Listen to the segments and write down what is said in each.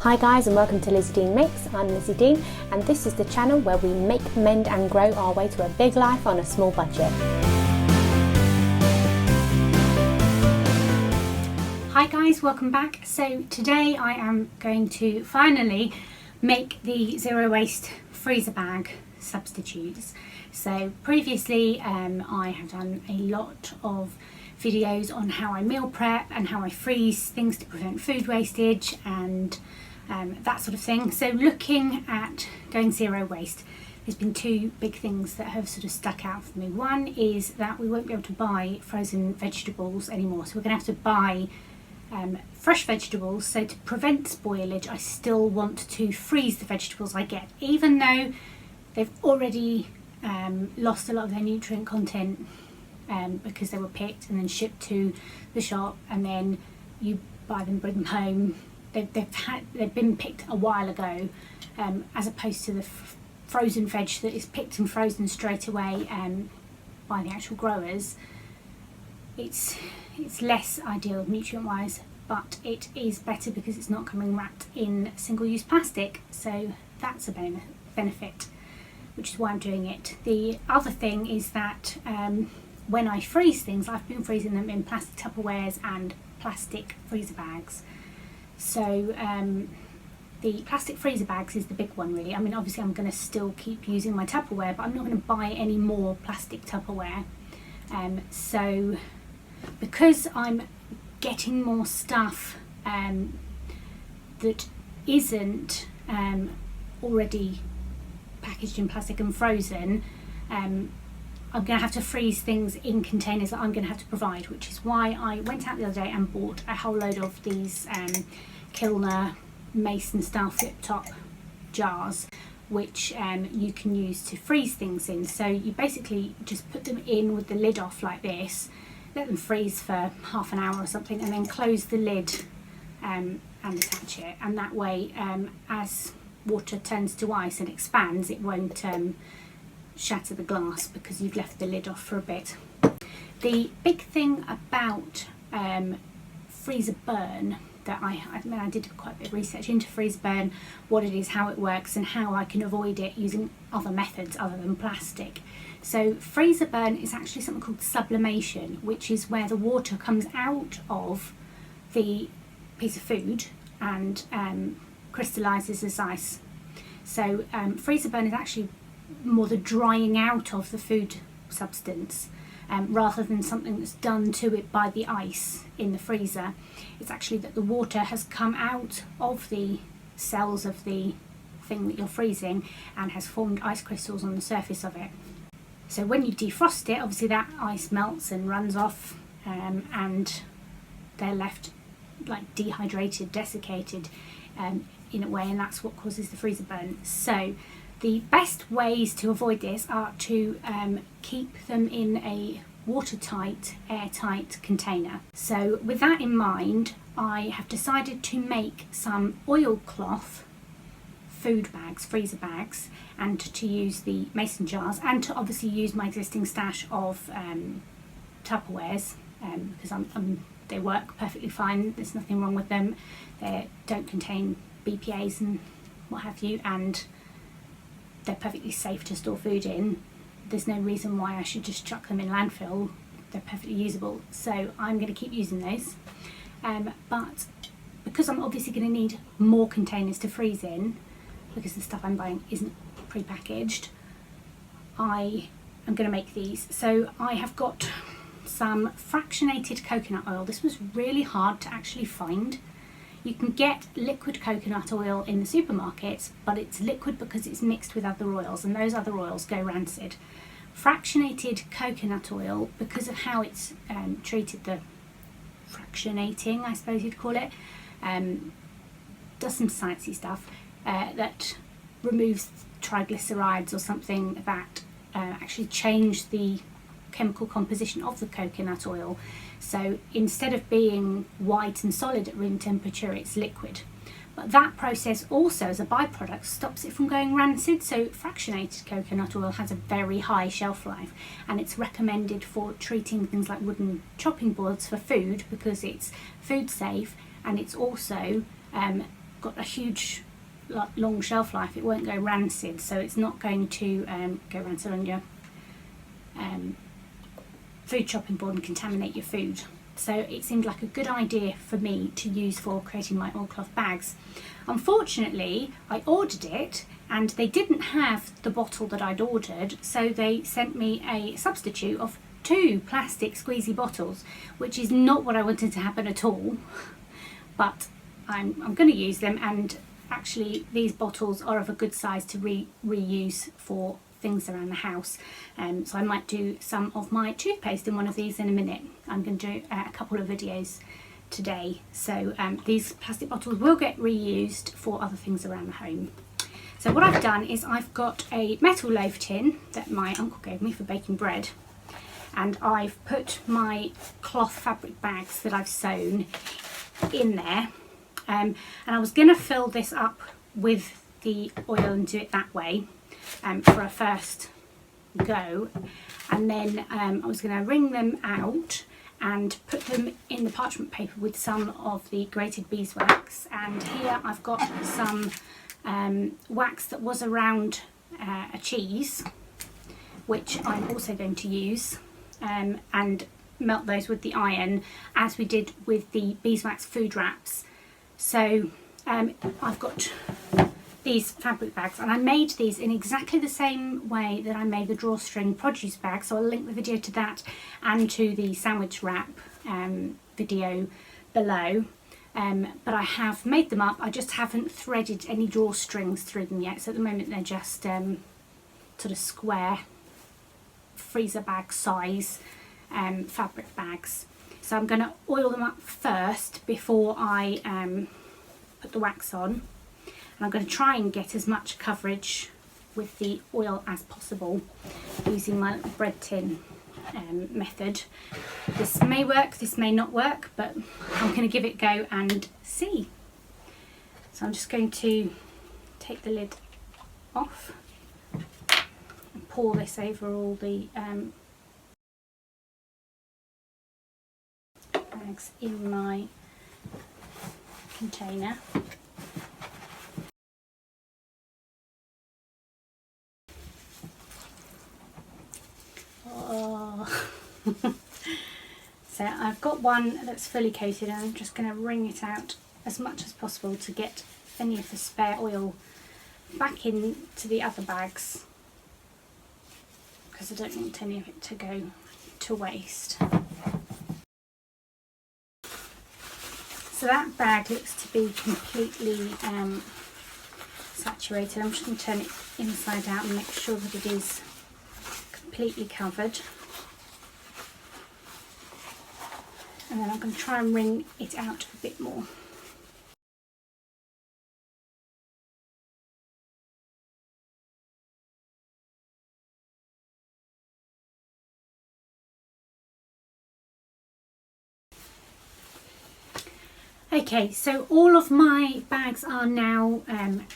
Hi guys, and welcome to Lizzie Dean Makes. I'm Lizzie Dean, and this is the channel where we make, mend and grow our way to a big life on a small budget. Hi guys, welcome back. So today I am going to finally make the zero waste freezer bag substitutes. So previously I have done a lot of videos on how I meal prep and how I freeze things to prevent food wastage and that sort of thing. So looking at going zero waste, there's been two big things that have sort of stuck out for me. One is that we won't be able to buy frozen vegetables anymore, so we're going to have to buy fresh vegetables. So to prevent spoilage, I still want to freeze the vegetables I get, even though they've already lost a lot of their nutrient content because they were picked and then shipped to the shop, and then you buy them, bring them home. They've been picked a while ago, as opposed to the frozen veg that is picked and frozen straight away by the actual growers. It's less ideal nutrient wise, but it is better because it's not coming wrapped in single-use plastic, so that's a benefit, which is why I'm doing it. The other thing is that when I freeze things, I've been freezing them in plastic Tupperwares and plastic freezer bags. So the plastic freezer bags is the big one really. I mean, obviously I'm going to still keep using my Tupperware, but I'm not going to buy any more plastic Tupperware. So because I'm getting more stuff that isn't already packaged in plastic and frozen, I'm going to have to freeze things in containers that I'm going to have to provide, which is why I went out the other day and bought a whole load of these Kilner Mason style flip top jars, which you can use to freeze things in. So you basically just put them in with the lid off like this, let them freeze for half an hour or something, and then close the lid and attach it, and that way as water turns to ice and expands, it won't shatter the glass because you've left the lid off for a bit. The big thing about freezer burn that I did quite a bit of research into freezer burn, what it is, how it works, and how I can avoid it using other methods other than plastic. So freezer burn is actually something called sublimation, which is where the water comes out of the piece of food and crystallizes as ice. So freezer burn is actually more the drying out of the food substance, rather than something that's done to it by the ice in the freezer. It's actually that the water has come out of the cells of the thing that you're freezing and has formed ice crystals on the surface of it. So when you defrost it, obviously that ice melts and runs off, and they're left like dehydrated, desiccated in a way, and that's what causes the freezer burn. So the best ways to avoid this are to keep them in a watertight, airtight container. So with that in mind, I have decided to make some oilcloth food bags, freezer bags, and to use the mason jars, and to obviously use my existing stash of Tupperwares, because they work perfectly fine. There's nothing wrong with them. They don't contain BPAs and what have you, and they're perfectly safe to store food in. There's no reason why I should just chuck them in landfill. They're perfectly usable, so I'm going to keep using those. But because I'm obviously going to need more containers to freeze in, because the stuff I'm buying isn't pre-packaged, I am going to make these. So I have got some fractionated coconut oil. This was really hard to actually find. You can get liquid coconut oil in the supermarkets, but it's liquid because it's mixed with other oils, and those other oils go rancid. Fractionated coconut oil, because of how it's treated, the fractionating, I suppose you'd call it, does some sciencey stuff that removes triglycerides or something that actually change the chemical composition of the coconut oil. So instead of being white and solid at room temperature, it's liquid. But that process also, as a byproduct, stops it from going rancid. So fractionated coconut oil has a very high shelf life, and it's recommended for treating things like wooden chopping boards for food because it's food safe, and it's also got a huge long shelf life. It won't go rancid, so it's not going to go rancid on your food chopping board and contaminate your food. So it seemed like a good idea for me to use for creating my oilcloth bags. Unfortunately, I ordered it and they didn't have the bottle that I'd ordered, so they sent me a substitute of 2 plastic squeezy bottles, which is not what I wanted to happen at all, but I'm going to use them. And actually these bottles are of a good size to reuse for things around the house, so I might do some of my toothpaste in one of these in a minute. I'm going to do a couple of videos today, so these plastic bottles will get reused for other things around the home. So what I've done is I've got a metal loaf tin that my uncle gave me for baking bread, and I've put my cloth fabric bags that I've sewn in there, and I was going to fill this up with the oil and do it that way for a first go, and then I was going to wring them out and put them in the parchment paper with some of the grated beeswax. And here I've got some wax that was around a cheese, which I'm also going to use, and melt those with the iron as we did with the beeswax food wraps. So I've got these fabric bags, and I made these in exactly the same way that I made the drawstring produce bag, so I'll link the video to that and to the sandwich wrap video below. But I have made them up, I just haven't threaded any drawstrings through them yet, so at the moment they're just sort of square freezer bag size fabric bags. So I'm going to oil them up first before I put the wax on. And I'm going to try and get as much coverage with the oil as possible using my bread tin method. This may work, this may not work, but I'm going to give it a go and see. So I'm just going to take the lid off and pour this over all the bags in my container. So I've got one that's fully coated, and I'm just going to wring it out as much as possible to get any of the spare oil back into the other bags, because I don't want any of it to go to waste. So that bag looks to be completely saturated. I'm just going to turn it inside out and make sure that it is completely covered, and then I'm going to try and wring it out a bit more. Okay, so all of my bags are now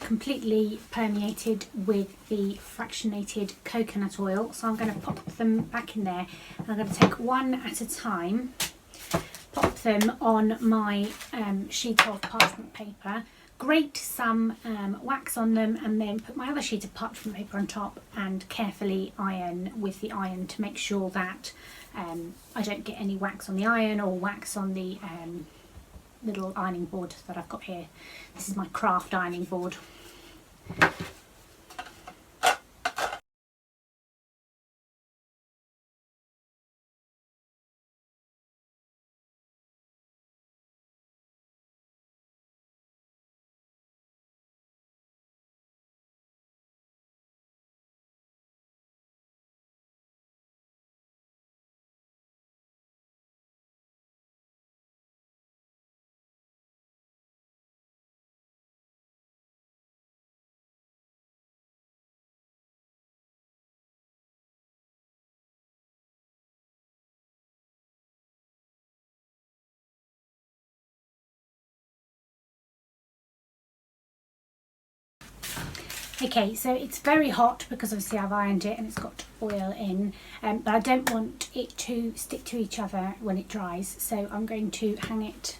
completely permeated with the fractionated coconut oil, so I'm going to pop them back in there. I'm going to take one at a time, pop them on my sheet of parchment paper, grate some wax on them, and then put my other sheet of parchment paper on top and carefully iron with the iron to make sure that I don't get any wax on the iron or wax on the little ironing board that I've got here. This is my craft ironing board. Okay, so it's very hot because obviously I've ironed it and it's got oil in, but I don't want it to stick to each other when it dries, so I'm going to hang it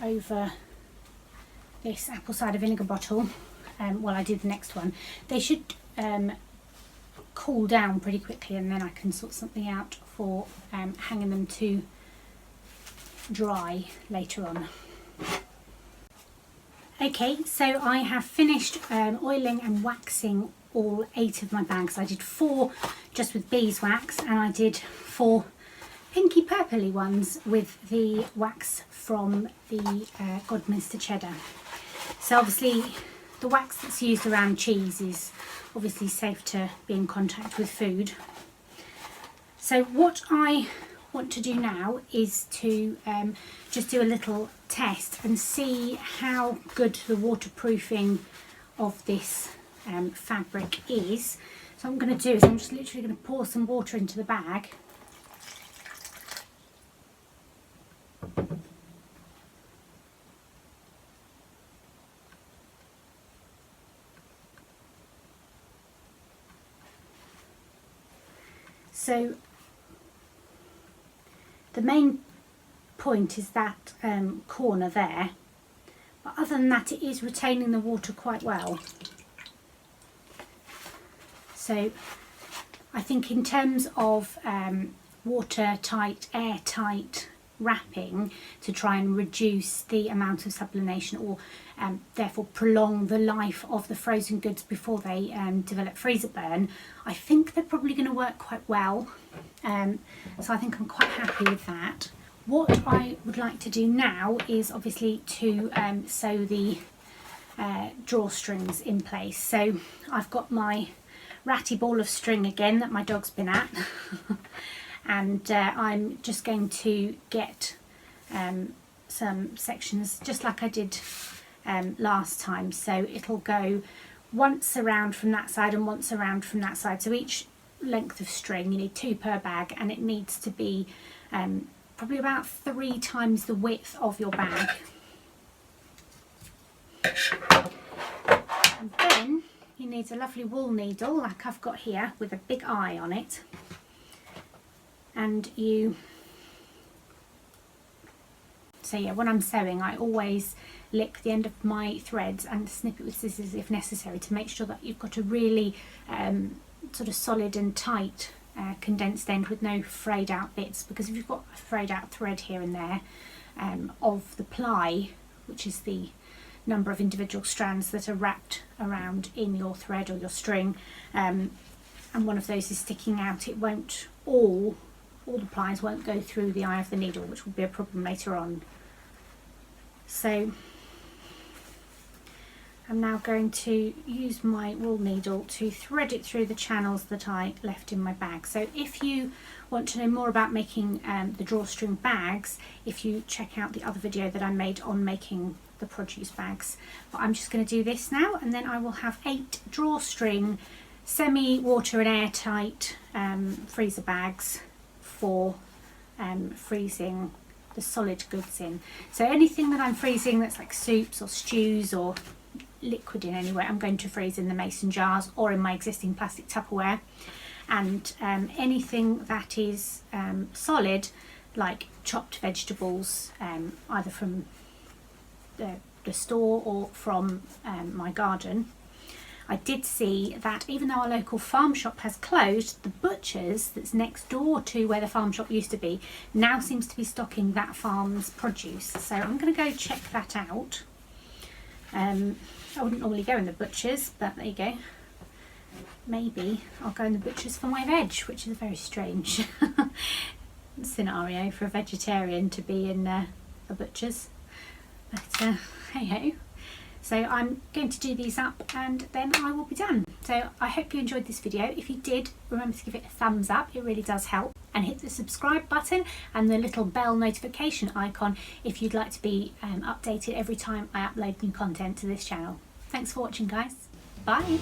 over this apple cider vinegar bottle while I do the next one. They should cool down pretty quickly, and then I can sort something out for hanging them to dry later on. Okay, so I have finished oiling and waxing all 8 of my bags. I did 4 just with beeswax, and I did 4 pinky purpley ones with the wax from the Godminster cheddar. So obviously the wax that's used around cheese is obviously safe to be in contact with food. So what I want to do now is to just do a little test and see how good the waterproofing of this fabric is. So what I'm going to do is I'm just literally going to pour some water into the bag. So the main point is that corner there, but other than that it is retaining the water quite well. So I think in terms of watertight, airtight wrapping to try and reduce the amount of sublimation, or therefore prolong the life of the frozen goods before they develop freezer burn, I think they're probably going to work quite well. So I think I'm quite happy with that. What I would like to do now is obviously to sew the drawstrings in place. So I've got my ratty ball of string again that my dog's been at and I'm just going to get some sections just like I did last time. So it'll go once around from that side and once around from that side. So each length of string, you need 2 per bag, and it needs to be probably about 3 times the width of your bag. And then you need a lovely wool needle like I've got here with a big eye on it, and so yeah, when I'm sewing I always lick the end of my threads and snip it with scissors if necessary, to make sure that you've got a really sort of solid and tight condensed end with no frayed out bits, because if you've got a frayed out thread here and there of the ply, which is the number of individual strands that are wrapped around in your thread or your string, and one of those is sticking out, it won't all the plies won't go through the eye of the needle, which will be a problem later on. So I'm now going to use my wool needle to thread it through the channels that I left in my bag. So if you want to know more about making the drawstring bags, if you check out the other video that I made on making the produce bags. But I'm just going to do this now, and then I will have 8 drawstring semi-water and airtight freezer bags for freezing the solid goods in. So anything that I'm freezing that's like soups or stews or liquid in any way, I'm going to freeze in the mason jars or in my existing plastic Tupperware. And anything that is solid, like chopped vegetables, either from the store or from my garden. I did see that even though our local farm shop has closed, the butcher's that's next door to where the farm shop used to be now seems to be stocking that farm's produce. So I'm going to go check that out. I wouldn't normally go in the butcher's, but there you go. Maybe I'll go in the butcher's for my veg, which is a very strange scenario for a vegetarian to be in a butcher's. But hey ho. So I'm going to do these up and then I will be done. So I hope you enjoyed this video. If you did, remember to give it a thumbs up, it really does help. And hit the subscribe button and the little bell notification icon if you'd like to be updated every time I upload new content to this channel. Thanks for watching, guys. Bye.